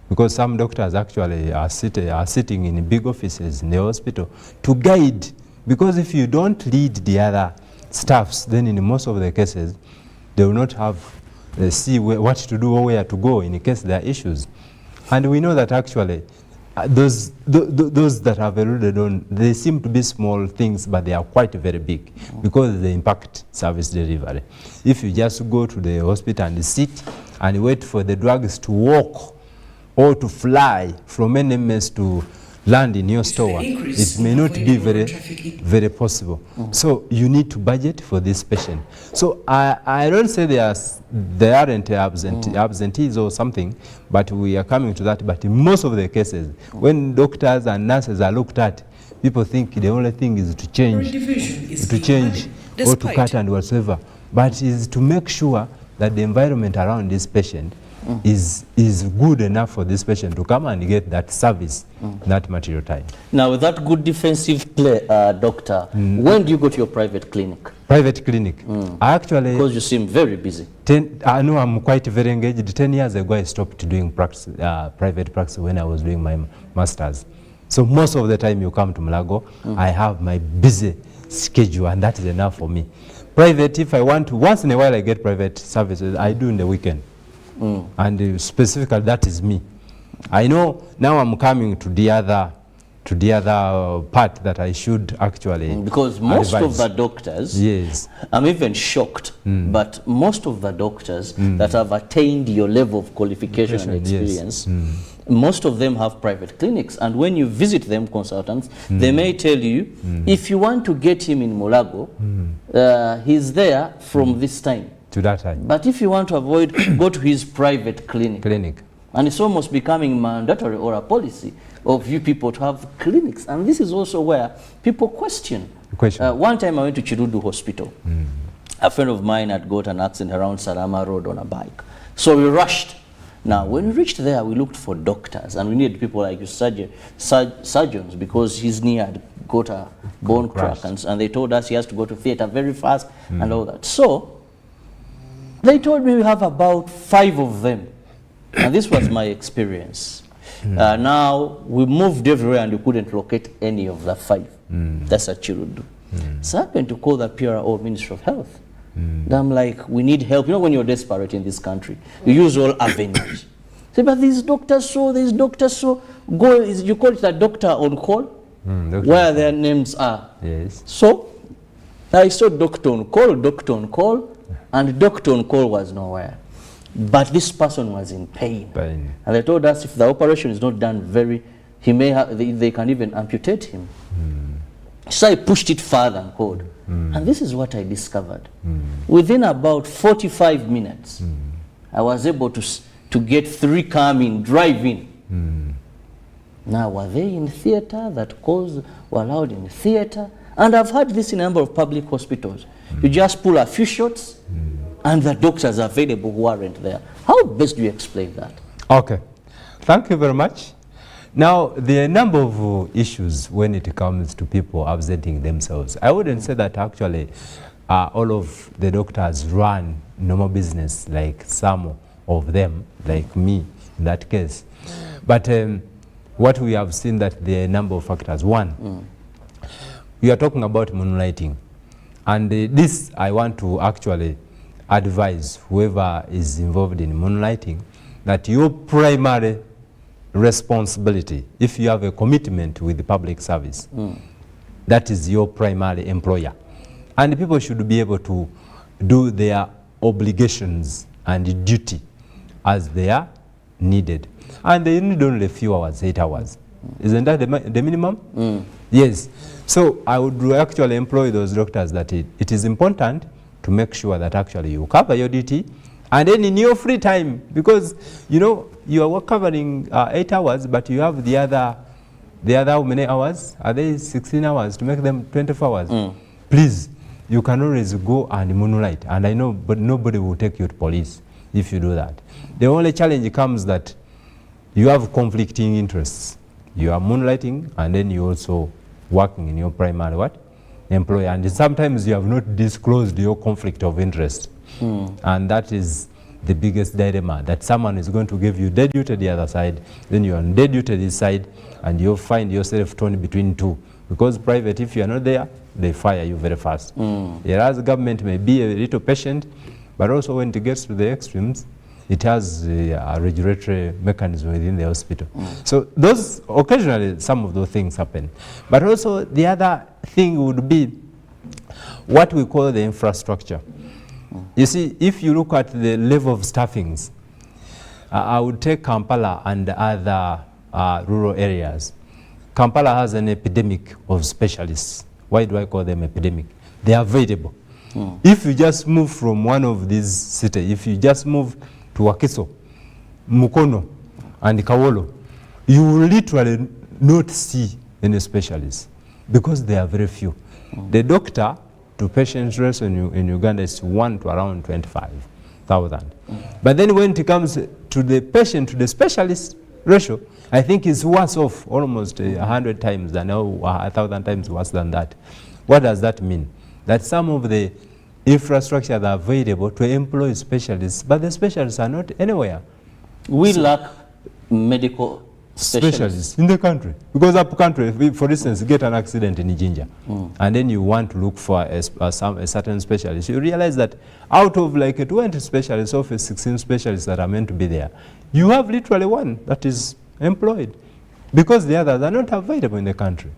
because some doctors actually are sitting in big offices in the hospital to guide, because if you don't lead the other staffs, then in most of the cases, they will not have see what to do or where to go in case there are issues. And we know that actually those that have alluded on, they seem to be small things, but they are quite very big because they impact service delivery. If you just go to the hospital and sit and wait for the drugs to walk or to fly from NMS to land in your store, it may not be very possible. So you need to budget for this patient. So I don't say there aren't absentees or something, but we are coming to that. But in most of the cases, when doctors and nurses are looked at, people think the only thing is to change, or to cut and whatsoever. But is to make sure that the environment around this patient is good enough for this patient to come and get that service that material time. Now, with that good defensive play, doctor, when do you go to your private clinic? Private clinic? Actually, because you seem very busy. I know I'm quite very engaged. 10 years ago, I stopped doing practice, private practice when I was doing my master's. So most of the time you come to Mulago, I have my busy schedule, and that is enough for me. Private, if I want to, once in a while I get private services, I do in the weekend. And specifically, that is me. I know now I'm coming to the other part that I should actually because most of the doctors, yes, I'm even shocked, but most of the doctors that have attained your level of qualification and experience, yes, most of them have private clinics, and when you visit them, consultants, they may tell you, if you want to get him in Mulago, he's there from this time to that time. But if you want to avoid, go to his private clinic. And it's almost becoming mandatory or a policy of you people to have clinics. And this is also where people question. One time I went to Chirudu Hospital. A friend of mine had got an accident around Salama Road on a bike. So we rushed. Now, when we reached there, we looked for doctors, and we needed people like surgeons, because his knee had got a bone crack, and they told us he has to go to theater very fast and all that. So they told me we have about 5 of them. And this was my experience. Now, we moved everywhere and we couldn't locate any of the 5. That's at Chirudu. So I happened to call the PRO, Ministry of Health. And I'm like, we need help. You know, when you're desperate in this country, you use all avenues. Say, but these doctors so, these doctors so. Go, you call it a doctor on call, where their names are. Yes. So I saw doctor on call, and doctor on call was nowhere. But this person was in pain. And they told us if the operation is not done he may have, they can even amputate him. So I pushed it further and called. And this is what I discovered. Within about 45 minutes, I was able to get 3 come drive in. Now, were they in theater? That calls were allowed in theater? And I've had this in a number of public hospitals. You just pull a few shots, and the doctors are available who aren't there. How best do you explain that? Okay. Thank you very much. Now, there are a number of issues when it comes to people absenting themselves. I wouldn't say that actually all of the doctors run normal business like some of them, like me in that case. But what we have seen that there are a number of factors. One, we are talking about moonlighting. And this I want to actually advise whoever is involved in moonlighting that your primary responsibility, if you have a commitment with the public service, that is your primary employer. And people should be able to do their obligations and duty as they are needed. And they need only a few hours, 8 hours. Isn't that the minimum? Yes. So I would actually employ those doctors that it is important to make sure that actually you cover your duty, and then in your free time, because you know you are covering 8 hours, but you have the other how many hours? Are they 16 hours to make them 24 hours? Please, you can always go and moonlight, and I know, but nobody will take you to police if you do that. The only challenge comes that you have conflicting interests. You are moonlighting, and then you also working in your primary employer, and sometimes you have not disclosed your conflict of interest, and that is the biggest dilemma, that someone is going to give you day duty the other side, then you're on day duty this side, and you'll find yourself torn between two. Because private, if you're not there, they fire you very fast. Whereas government may be a little patient, but also when it gets to the extremes, it has a regulatory mechanism within the hospital. So those, occasionally, some of those things happen. But also the other thing would be what we call the infrastructure. You see, if you look at the level of staffings, I would take Kampala and other rural areas. Kampala has an epidemic of specialists. Why do I call them epidemic? They are available. If you just move from one of these cities, if you just move to Wakiso, Mukono, and Kawolo, you will literally not see any specialists because they are very few. The doctor to patient ratio in Uganda is 1 to around 25,000. But then when it comes to the patient to the specialist ratio, I think it's worse off, almost 100 times than, 1,000 times worse than that. What does that mean? That some of the infrastructure that are available to employ specialists, but the specialists are not anywhere. We lack medical specialists in the country. Because up country, if we, for instance, get an accident in Jinja, and then you want to look for a certain specialist, you realize that out of like 20 specialists, of 16 specialists that are meant to be there, you have literally one that is employed, because the others are not available in the country.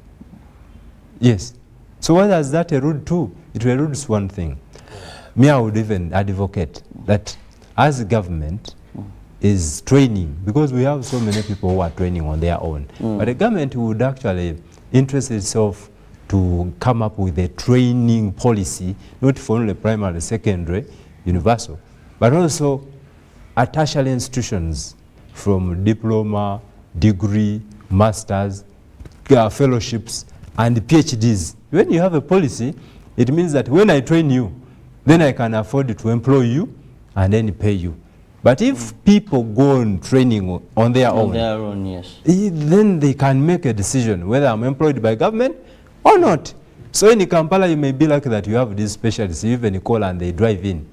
Yes. So what does that elude to? It eludes one thing. Me, I would even advocate that as government is training, because we have so many people who are training on their own, but the government would actually interest itself to come up with a training policy, not for only primary, secondary, universal, but also at tertiary institutions from diploma, degree, masters, fellowships, and PhDs. When you have a policy, it means that when I train you, then I can afford to employ you and then pay you. But if people go on training on their own, yes, then they can make a decision whether I'm employed by government or not. So in Kampala, you may be lucky that you have these specialists, you even call and they drive in.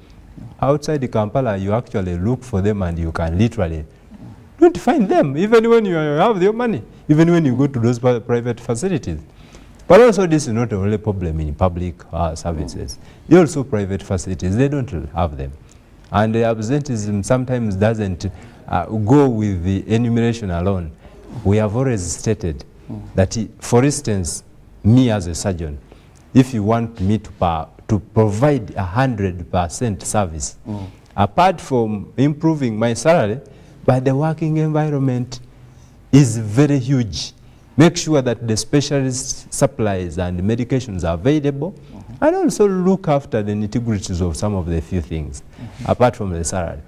Outside the Kampala, you actually look for them and you can literally don't find them, even when you have your money, even when you go to those private facilities. But also this is not the only problem in public services. Also private facilities, they don't have them. And the absenteeism sometimes doesn't go with the enumeration alone. We have always stated that, for instance, me as a surgeon, if you want me to provide 100% service, apart from improving my salary, but the working environment is very huge. Make sure that the specialist supplies and medications are available, and also look after the nitty-gritties of some of the few things, apart from the salary.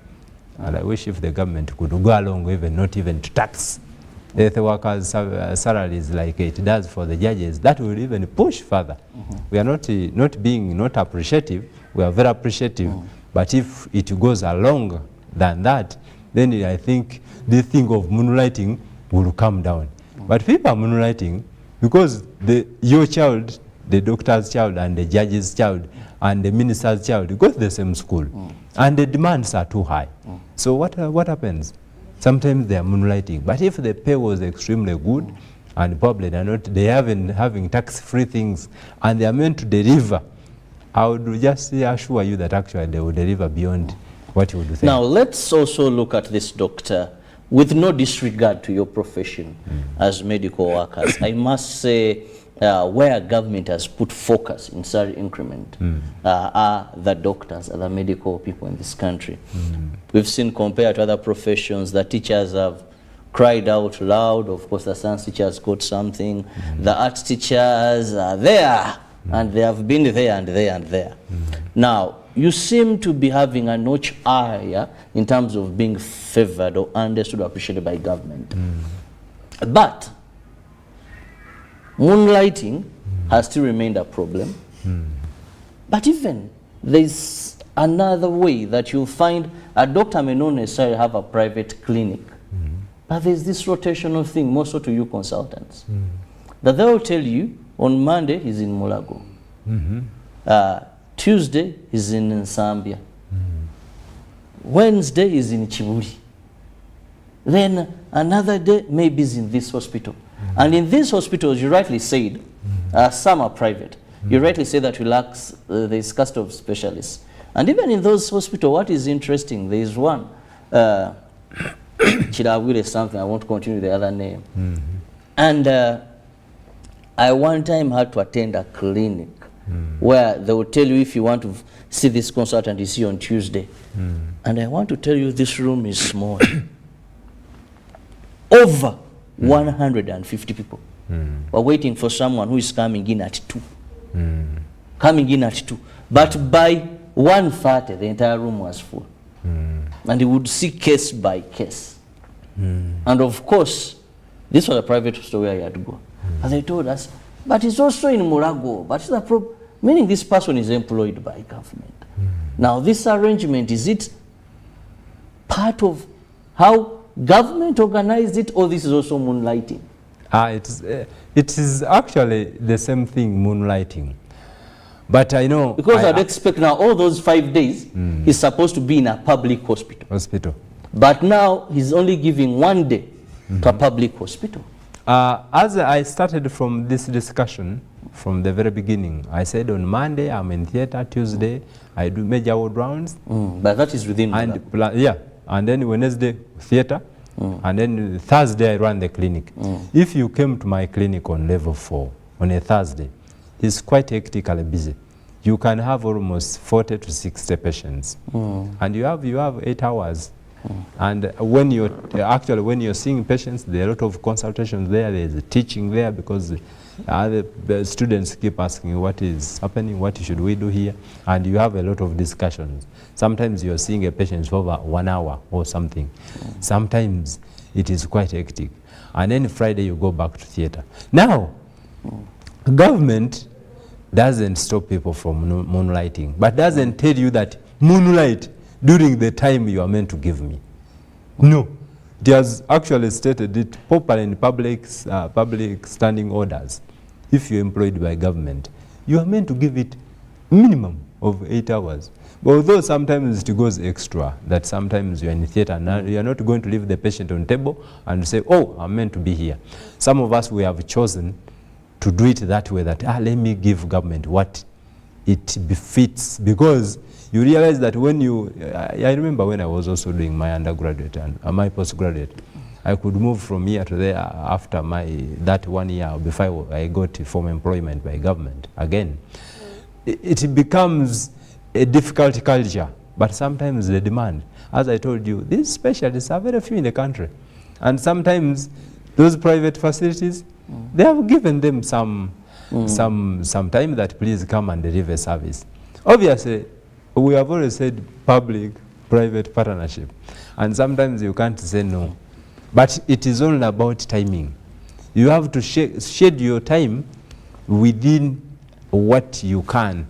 And I wish if the government could go along, even not even to tax the workers' salaries like it does for the judges, that will even push further. We are not being not appreciative, we are very appreciative, but if it goes along than that, then I think the thing of moonlighting will come down. But people are moonlighting because your child, the doctor's child, and the judge's child, and the minister's child go to the same school, and the demands are too high. So what happens? Sometimes they are moonlighting. But if the pay was extremely good, and probably they haven't having tax-free things, and they are meant to deliver, I would just assure you that actually they will deliver beyond what you would think. Now let's also look at this, doctor. With no disregard to your profession as medical workers, I must say where government has put focus in salary increment are the doctors, are the medical people in this country. We've seen, compared to other professions, the teachers have cried out loud. Of course, the science teachers got something. The art teachers are there, and they have been there and there and there. Now, you seem to be having a notch higher in terms of being favored or understood or appreciated by government. But moonlighting has still remained a problem. But even there's another way that you'll find a doctor may not necessarily have a private clinic, but there's this rotational thing, more so to you consultants, that they will tell you on Monday he's in Mulago. Tuesday is in Zambia. Wednesday is in Chibuli. Then another day maybe is in this hospital. And in these hospitals, you rightly said, some are private. You rightly say that we lack the scarcity of specialists. And even in those hospitals, what is interesting, there is one, Chidawile something, I won't continue the other name. And I one time had to attend a clinic where they will tell you if you want to see this consultant, you see on Tuesday. And I want to tell you this room is small. Over 150 people were waiting for someone who is coming in at 2. Coming in at 2. But by 1:30, the entire room was full. And you would see case by case. And of course, this was a private hospital where I had to go. And they told us, but it's also in Mulago. But the problem, meaning this person is employed by government. Now, this arrangement, is it part of how government organized it, or this is also moonlighting? It is actually the same thing, moonlighting. But I know... Because I'd expect now all those 5 days, he's supposed to be in a public hospital. But now he's only giving 1 day to a public hospital. As I started from this discussion, from the very beginning, I said on Monday I'm in theater, Tuesday I do major ward rounds. But that is within... And then Wednesday theater, and then Thursday I run the clinic. If you came to my clinic on level 4 on a Thursday, it's quite hectically busy. You can have almost 40 to 60 patients, and you have 8 hours. And when you're seeing patients, there are a lot of consultations there. There's teaching there because the students keep asking what is happening, what should we do here, and you have a lot of discussions. Sometimes you're seeing a patient for over 1 hour or something. Sometimes it is quite hectic. And then Friday you go back to theater. Now, government doesn't stop people from moonlighting, but doesn't tell you that moonlight during the time you are meant to give me. No. It has actually stated it properly in public standing orders. If you're employed by government, you are meant to give it minimum of 8 hours. But although sometimes it goes extra, that sometimes you're in theater and you're not going to leave the patient on table and say, oh, I'm meant to be here. Some of us, we have chosen to do it that way, that let me give government what it befits, because you realize that when you, I remember when I was also doing my undergraduate and my postgraduate, I could move from here to there after that 1 year before I got from employment by government. Again, it becomes a difficult culture, but sometimes the demand. As I told you, these specialists are very few in the country. And sometimes those private facilities, they have given them some time that please come and deliver service. Obviously, we have always said public-private partnership, and sometimes you can't say no. But it is all about timing. You have to schedule your time within what you can.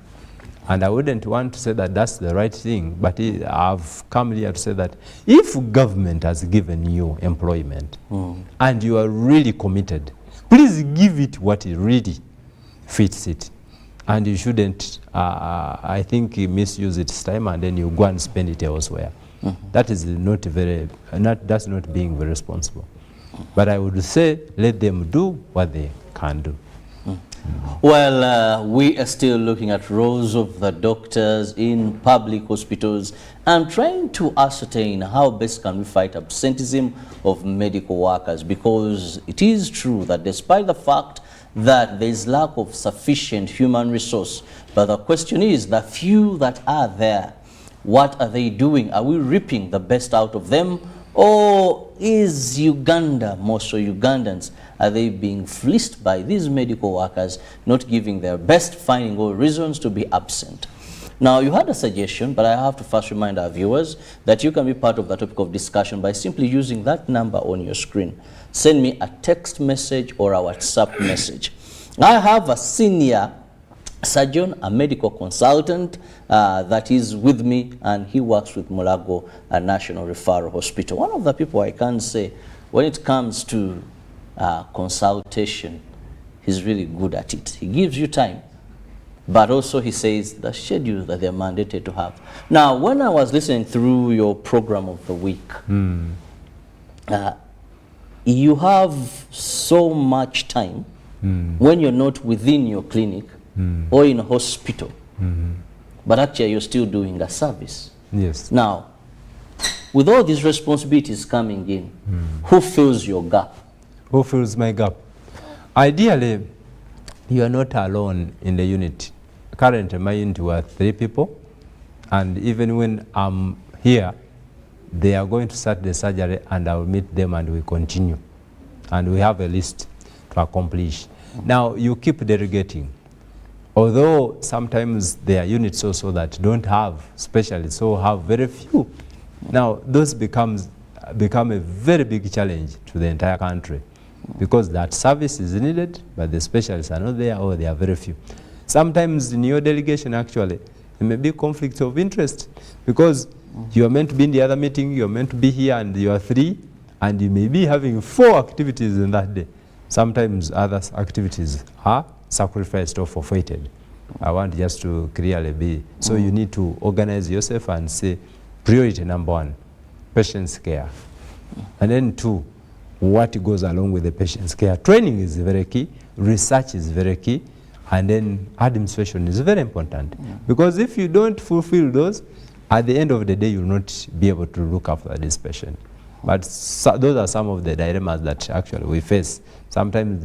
And I wouldn't want to say that that's the right thing, but I've come here to say that if government has given you employment and you are really committed, please give it what it really fits it. And you shouldn't, I think, misuse its time and then you go and spend it elsewhere. That is that's not being very responsible. But I would say let them do what they can do. Well, we are still looking at roles of the doctors in public hospitals and trying to ascertain how best can we fight absenteeism of medical workers, because it is true that despite the fact that there is lack of sufficient human resource, but the question is, the few that are there, what are they doing? Are we reaping the best out of them? Or is Uganda, most of Ugandans, are they being fleeced by these medical workers, not giving their best, finding all reasons to be absent? Now, you had a suggestion, but I have to first remind our viewers that you can be part of the topic of discussion by simply using that number on your screen. Send me a text message or a WhatsApp message. I have a senior surgeon, a medical consultant that is with me, and he works with Mulago National Referral Hospital. One of the people I can say, when it comes to consultation, he's really good at it. He gives you time but also he says the schedules that they're mandated to have. Now, when I was listening through your program of the week, you have so much time when you're not within your clinic or in a hospital, but actually you're still doing a service. Yes. Now, with all these responsibilities coming in, who fills your gap? Who fills my gap? Ideally, you are not alone in the unit. Currently, my unit were 3 people, and even when I'm here, they are going to start the surgery and I will meet them and we continue. And we have a list to accomplish. Now, you keep delegating. Although sometimes there are units also that don't have specialists, so have very few. Now, those become a very big challenge to the entire country because that service is needed, but the specialists are not there or they are very few. Sometimes in your delegation, actually, there may be conflicts of interest because you are meant to be in the other meeting, you are meant to be here, and you are 3, and you may be having 4 activities in that day. Sometimes other activities are sacrificed or forfeited. I want just to clearly be. So you need to organize yourself and say, priority number 1, patient's care. And then 2, what goes along with the patient's care. Training is very key, research is very key, and then administration is very important. Because if you don't fulfill those, at the end of the day, you will not be able to look after this patient. But those are some of the dilemmas that actually we face. Sometimes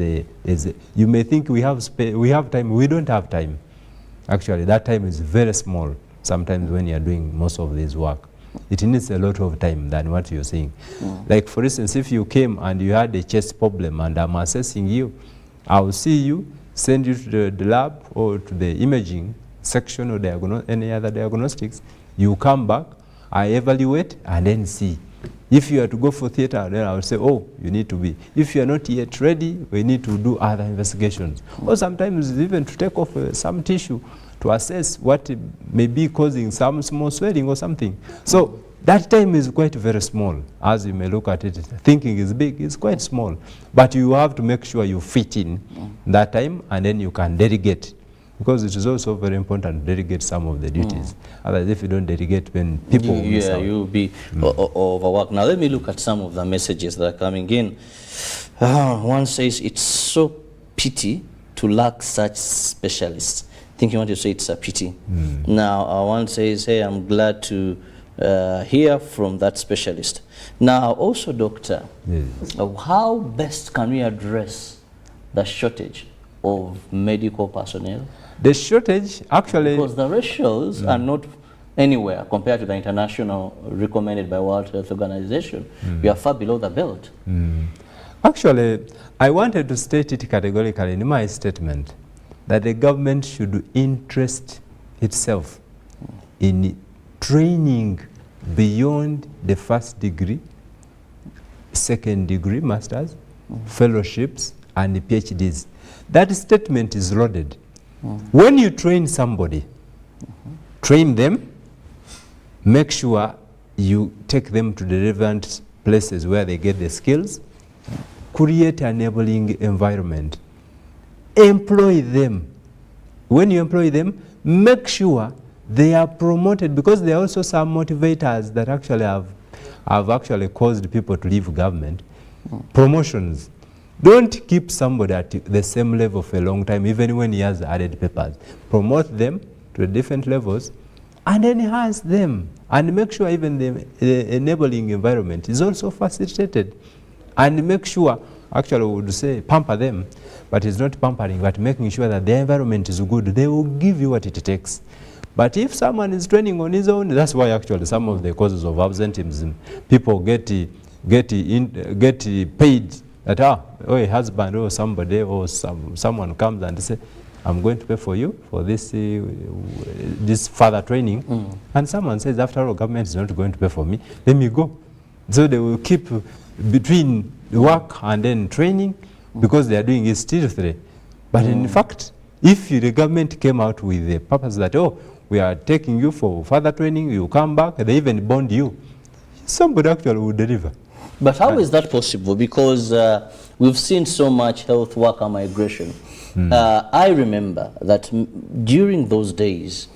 you may think we have time, we don't have time. Actually, that time is very small sometimes when you are doing most of this work. It needs a lot of time than what you're saying. Like for instance, if you came and you had a chest problem and I'm assessing you, I will see you, send you to the lab or to the imaging section or any other diagnostics. You come back, I evaluate and then see. If you are to go for theater, then I will say, oh, you need to be. If you are not yet ready, we need to do other investigations. Or sometimes even to take off some tissue to assess what may be causing some small swelling or something. So that time is quite very small. As you may look at it, thinking is big, it's quite small. But you have to make sure you fit in that time and then you can delegate. Because it is also very important to delegate some of the duties. Otherwise, if you don't delegate, when people will miss out. You'll be overworked. Now, let me look at some of the messages that are coming in. One says, it's so pity to lack such specialists. I think you want to say it's a pity. Now, one says, hey, I'm glad to hear from that specialist. Now, also, doctor, how best can we address the shortage of medical personnel? The shortage, actually... Because the ratios are not anywhere compared to the international recommended by World Health Organization. We are far below the belt. Actually, I wanted to state it categorically in my statement that the government should interest itself in training beyond the first degree, second degree, masters, fellowships, and PhDs. That statement is loaded. When you train somebody, train them, make sure you take them to the relevant places where they get the skills, create an enabling environment, employ them. When you employ them, make sure they are promoted, because there are also some motivators that actually have actually caused people to leave government. Promotions. Don't keep somebody at the same level for a long time, even when he has added papers. Promote them to different levels and enhance them, and make sure even the enabling environment is also facilitated. And make sure, actually we would say pamper them, but it's not pampering, but making sure that the environment is good. They will give you what it takes. But if someone is training on his own, that's why actually some of the causes of absenteeism, people get paid that, oh, a husband or somebody or someone comes and say, I'm going to pay for you for this this further training. And someone says, after all, government is not going to pay for me, let me go. So they will keep between the work and then training, because they are doing it still three. But in fact, if the government came out with the purpose that, oh, we are taking you for further training, you come back, they even bond you, somebody actually will deliver. But how is that possible? Because we've seen so much health worker migration I remember that during those days,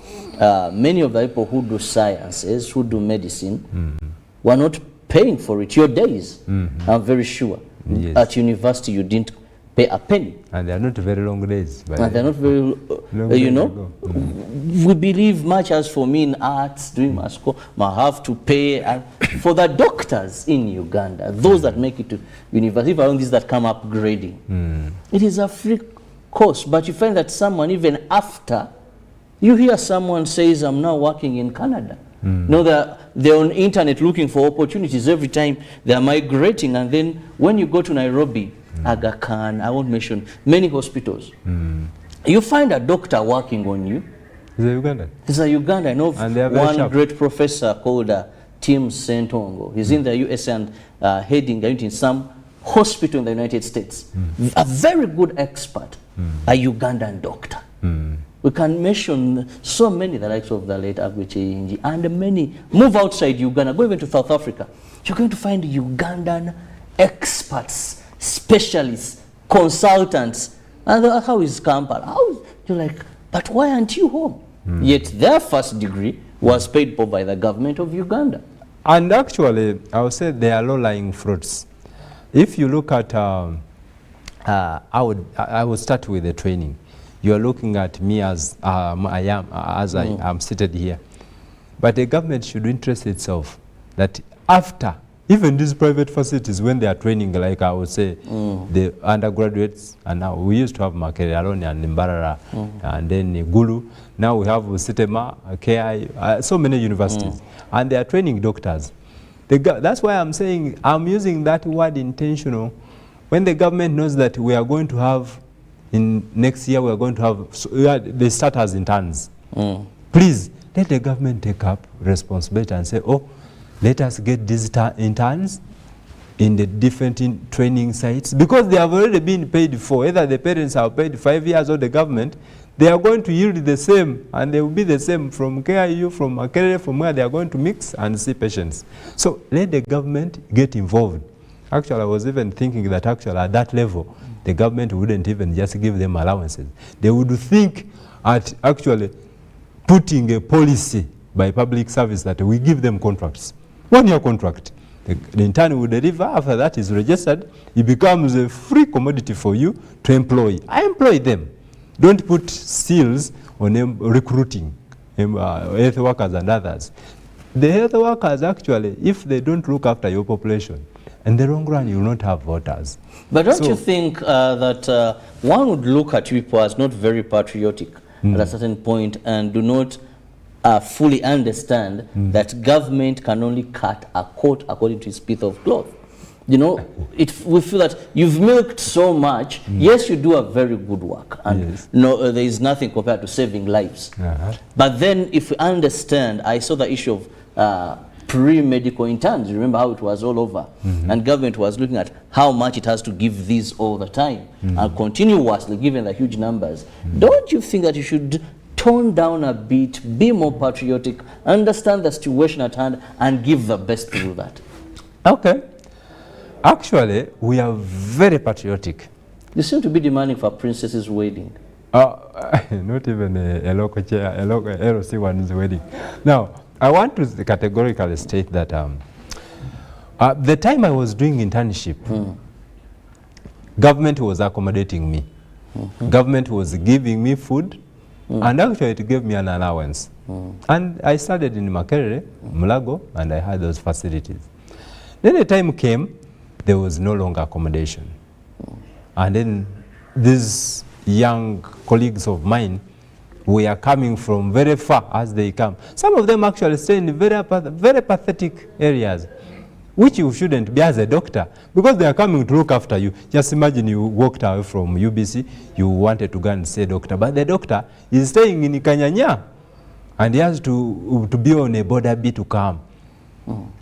many of the people who do sciences, who do medicine, were not paying for it. Your days, I'm very sure. Yes. At university, you didn't pay a penny. And they are not very long days. And they're not very, you know, we believe much as for me in arts, doing my school, I have to pay. For the doctors in Uganda, those that make it to university, even these that come upgrading, it is a free course. But you find that someone, even after, you hear someone says, I'm now working in Canada. No, they're on internet looking for opportunities every time they're migrating. And then when you go to Nairobi, Aga Khan, I won't mention, many hospitals, you find a doctor working on you. He's a Ugandan. He's a Ugandan. I know one sharp. great professor called Tim Sentongo. He's in the US and heading in some hospital in the United States. A very good expert, a Ugandan doctor. We can mention so many, the likes of the late Agwiche and many. Move outside Uganda, go even to South Africa. You're going to find Ugandan experts, specialists, consultants. And how is Kampala? You're like, but why aren't you home? Yet their first degree was paid for by the government of Uganda. And actually, I would say they are low-lying fruits. If you look at, I would start with the training. You are looking at me as I am seated here. But the government should interest itself that after, even these private facilities, when they are training, like I would say, the undergraduates, and now we used to have Makerere and Mbarara, and then Gulu. Now we have Sitema, KI, so many universities, and they are training doctors. That's why I'm saying, I'm using that word intentional. When the government knows that we are going to have, in next year we are going to have, they start as interns. Please, let the government take up responsibility and say, oh, let us get these interns in the different training sites, because they have already been paid for. Either the parents have paid 5 years or the government, they are going to yield the same, and they will be the same from KIU, from Makerere, from where they are going to mix and see patients. So let the government get involved. Actually, I was even thinking that actually at that level, the government wouldn't even just give them allowances. They would think at actually putting a policy by public service that we give them contracts. 1-year contract. The intern will deliver, after that is registered, it becomes a free commodity for you to employ. I employ them. Don't put seals on them recruiting health workers and others. The health workers actually, if they don't look after your population, in the long run, you will not have voters. But don't you think that one would look at people as not very patriotic at a certain point and do not fully understand that government can only cut a coat according to its piece of cloth? You know, we feel that you've milked so much. Yes, you do a very good work, and no, there is nothing compared to saving lives. But then, if we understand, I saw the issue of pre-medical interns. Remember how it was all over, and government was looking at how much it has to give these all the time and continuously, given the huge numbers. Don't you think that you should tone down a bit, be more patriotic, understand the situation at hand, and give the best through that? Okay. Actually, we are very patriotic. You seem to be demanding for a princess's wedding. Not even a local chair, a local LOC one's wedding. Now, I want to categorically state that the time I was doing internship, government was accommodating me. Government was giving me food, and actually it gave me an allowance. And I studied in Makerere, Mulago, and I had those facilities. Then the time came, there was no longer accommodation. And then these young colleagues of mine, we are coming from very far as they come. Some of them actually stay in very pathetic areas, which you shouldn't be as a doctor, because they are coming to look after you. Just imagine you walked away from UBC, you wanted to go and say doctor, but the doctor is staying in Kanyanya, and he has to be on a border B to come.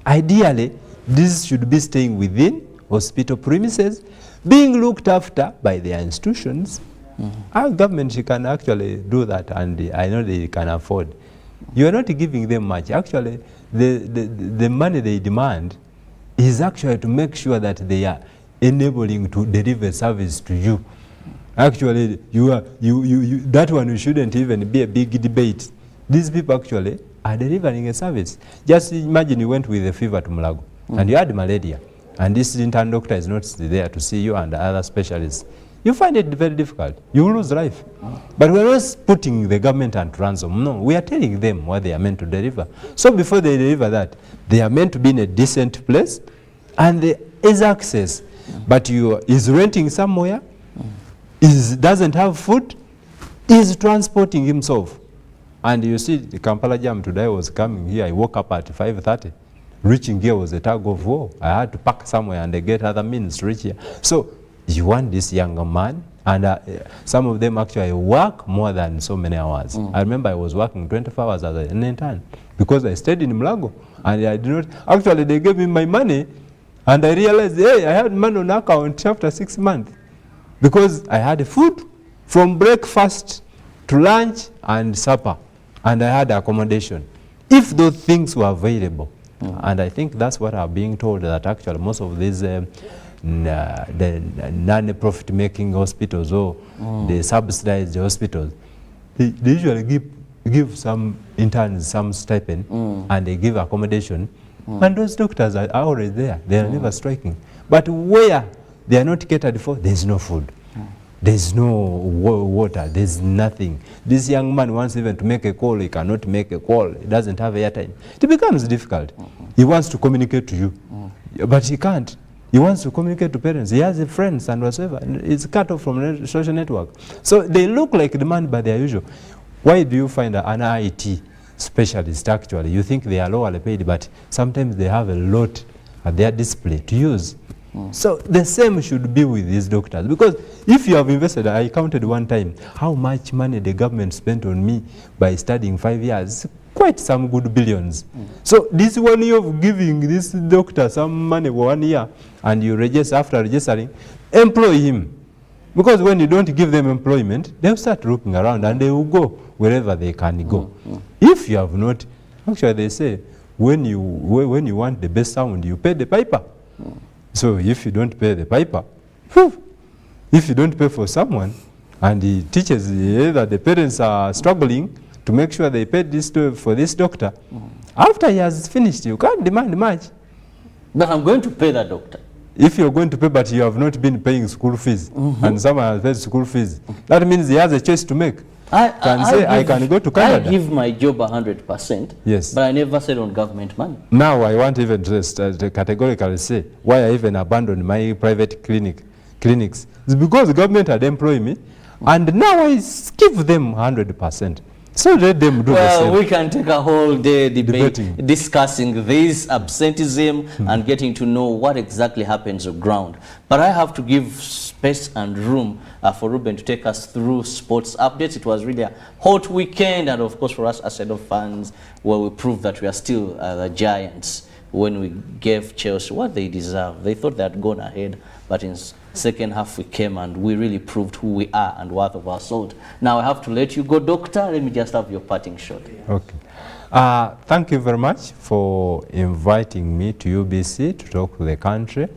Ideally, this should be staying within hospital premises, being looked after by their institutions. Our government can actually do that, and I know they can afford. You are not giving them much. Actually, the money they demand is actually to make sure that they are enabling to deliver service to you. Actually, that one shouldn't even be a big debate. These people actually are delivering a service. Just imagine you went with a fever to Mulago and you had malaria, and this intern doctor is not there to see you and other specialists. You find it very difficult. You lose life. But we're not putting the government at ransom. No, we are telling them what they are meant to deliver. So before they deliver that, they are meant to be in a decent place, and there is access. But you is renting somewhere, doesn't have food, is transporting himself. And you see, the Kampala Jam today I was coming here. I woke up at 5:30. Reaching here was a tug of war. I had to park somewhere and get other means to reach here. So you want this younger man, and some of them actually work more than so many hours. I remember I was working 24 hours as an intern because I stayed in Mulago, and I did not, actually they gave me my money, and I realized, hey, I had money on account after 6 months because I had food from breakfast to lunch and supper, and I had accommodation. If those things were available, and I think that's what I'm being told, that actually most of these the non-profit making hospitals or the subsidized hospitals, they usually give some interns some stipend, and they give accommodation, and those doctors are already there. They are never striking. But where they are not catered for, there is no food. There's no water, there's nothing. This young man wants even to make a call, he cannot make a call, he doesn't have airtime. It becomes difficult. He wants to communicate to you, but he can't. He wants to communicate to parents, he has friends and whatsoever. It's cut off from the social network. So they look like demand, but they are usual. Why do you find an IT specialist actually? You think they are lower paid, but sometimes they have a lot at their display to use. So the same should be with these doctors, because if you have invested, I counted one time how much money the government spent on me by studying 5 years, quite some good billions. So this 1 year of giving this doctor some money for 1 year, and you register, after registering, employ him. Because when you don't give them employment, they'll start looking around and they will go wherever they can go. If you have not, actually they say, when you want the best sound, you pay the piper. So if you don't pay the piper, if you don't pay for someone, and he teaches either the parents are struggling to make sure they pay this for this doctor, after he has finished, you can't demand much. But I'm going to pay that doctor. If you're going to pay, but you have not been paying school fees, and someone has paid school fees, that means he has a choice to make. I can go to Canada. I give my job 100%, yes, but I never said on government money. Now I want even to categorically say why I even abandoned my private clinics. It's because the government had employed me, and now I give them 100%. So let them do the same. Well, we can take a whole day discussing this absenteeism and getting to know what exactly happens on ground. But I have to give space and room for Ruben to take us through sports updates. It was really a hot weekend, and of course for us as Shadow fans, where we proved that we are still the giants when we gave Chelsea what they deserve. They thought they had gone ahead, but in second half we came and we really proved who we are and worth of our salt. Now I have to let you go, Doctor. Let me just have your parting shot. Okay. Thank you very much for inviting me to UBC to talk to the country.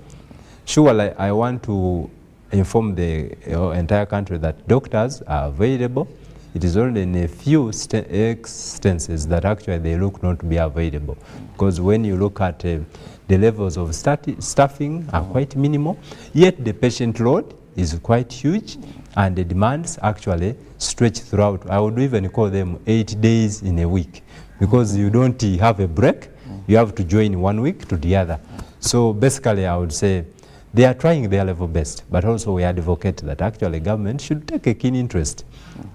Surely I want to inform the entire country that doctors are available. It is only in a few instances that actually they look not to be available. Because when you look at the levels of staffing are quite minimal, yet the patient load is quite huge, and the demands actually stretch throughout. I would even call them 8 days in a week, because you don't have a break. You have to join 1 week to the other. So basically I would say they are trying their level best, but also we advocate that actually government should take a keen interest.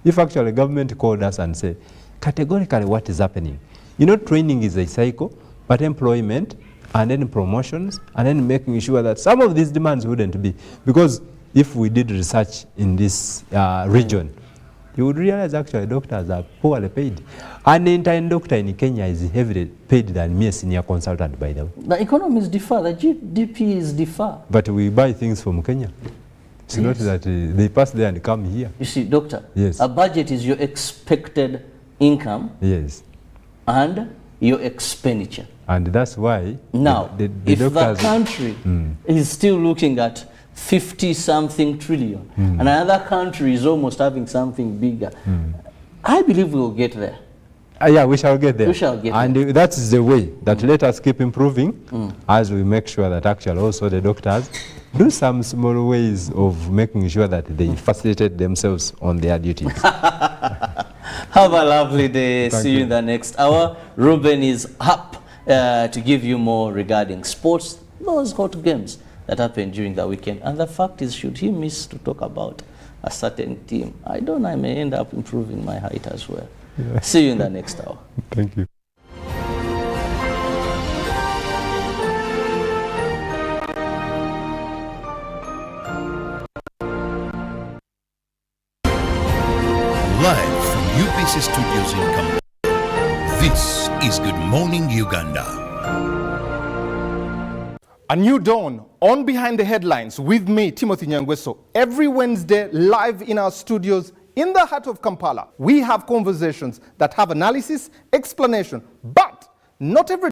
If actually government called us and say categorically what is happening, you know, training is a cycle, but employment and then promotions and then making sure that some of these demands wouldn't be, because if we did research in this region, you would realize actually doctors are poorly paid. An intern doctor in Kenya is heavily paid than me, a senior consultant, by the way. The economies differ, the GDPs differ. But we buy things from Kenya. It's not that they pass there and come here. You see, doctor, yes, a budget is your expected income, yes, and your expenditure. And that's why now, the if doctors, the country is still looking at 50-something trillion, and another country is almost having something bigger. I believe we will get there. Yeah, we shall get there. We shall get there. And that's the way that let us keep improving as we make sure that actually also the doctors do some small ways of making sure that they facilitate themselves on their duties. Have a lovely day. See you in the next hour. Ruben is up to give you more regarding sports, those hot games that happened during the weekend. And the fact is, should he miss to talk about a certain team, I don't know, I may end up improving my height as well. Yeah. See you in the next hour. Thank you. Live from UPC Studios in Kampala, this is Good Morning Uganda. A new dawn on Behind the Headlines with me, Timothy Nyangweso. Every Wednesday, live in our studios in the heart of Kampala. We have conversations that have analysis, explanation, but not every